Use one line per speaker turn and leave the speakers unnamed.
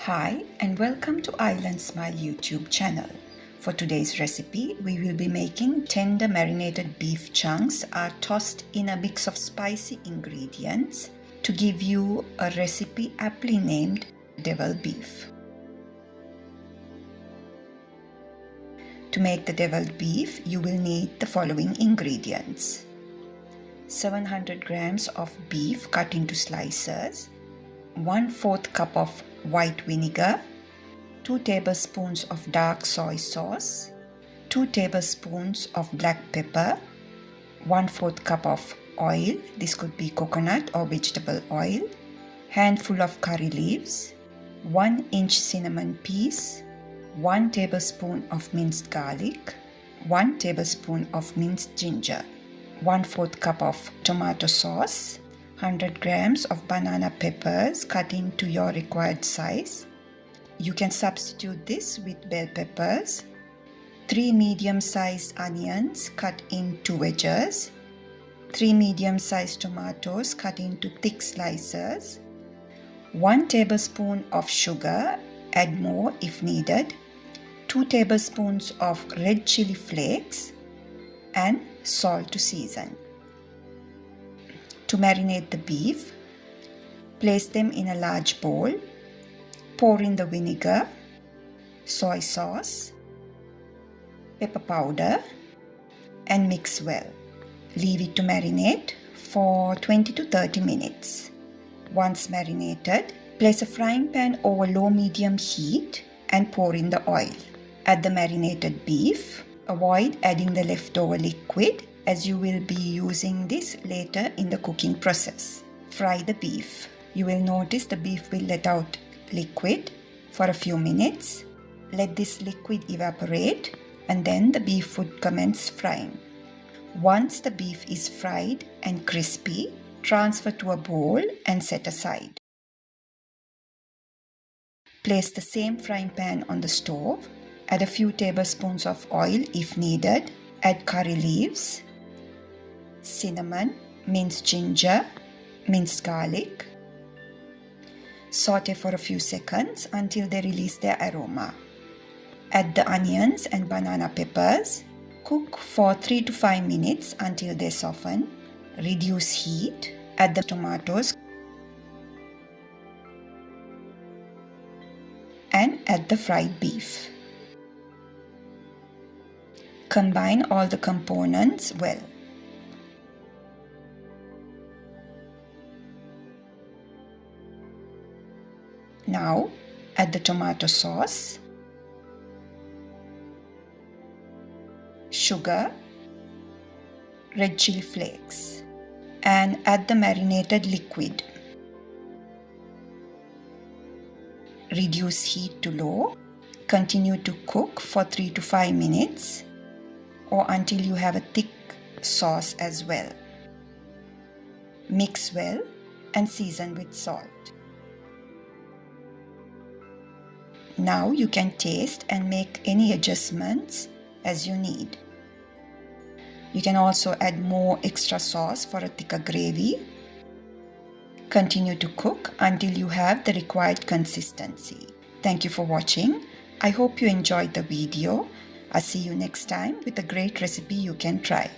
Hi and welcome to Island Smile YouTube channel. For today's recipe, we will be making tender marinated beef chunks are tossed in a mix of spicy ingredients to give you a recipe aptly named devil beef. To make the deviled beef, you will need the following ingredients: 700 grams of beef cut into slices, 1/4 cup of white vinegar, 2 tablespoons of dark soy sauce, 2 tablespoons of black pepper, 1/4 cup of oil, this could be coconut or vegetable oil, handful of curry leaves, 1-inch cinnamon piece, 1 tablespoon of minced garlic, 1 tablespoon of minced ginger, 1/4 cup of tomato sauce, 100 grams of banana peppers cut into your required size. You can substitute this with bell peppers, 3 medium-sized onions cut into wedges, 3 medium-sized tomatoes cut into thick slices, 1 tablespoon of sugar, add more if needed, 2 tablespoons of red chili flakes, and salt to season. To marinate the beef, place them in a large bowl, pour in the vinegar, soy sauce, pepper powder, and mix well. Leave it to marinate for 20 to 30 minutes. Once marinated, place a frying pan over low-medium heat and pour in the oil. Add the marinated beef. Avoid adding the leftover liquid as you will be using this later in the cooking process. Fry the beef. You will notice the beef will let out liquid for a few minutes. Let this liquid evaporate and then the beef would commence frying. Once the beef is fried and crispy, transfer to a bowl and set aside. Place the same frying pan on the stove. Add a few tablespoons of oil if needed. Add curry leaves, cinnamon, minced ginger, minced garlic. Saute for a few seconds until they release their aroma. Add the onions and banana peppers. Cook for 3 to 5 minutes until they soften. Reduce heat. Add the tomatoes and add the fried beef. Combine all the components well. Now add the tomato sauce, sugar, red chili flakes, and add the marinated liquid. Reduce heat to low. Continue to cook for 3 to 5 minutes or until you have a thick sauce as well. Mix well and season with salt. Now you can taste and make any adjustments as you need. You can also add more extra sauce for a thicker gravy. Continue to cook until you have the required consistency. Thank you for watching. I hope you enjoyed the video. I'll see you next time with a great recipe you can try.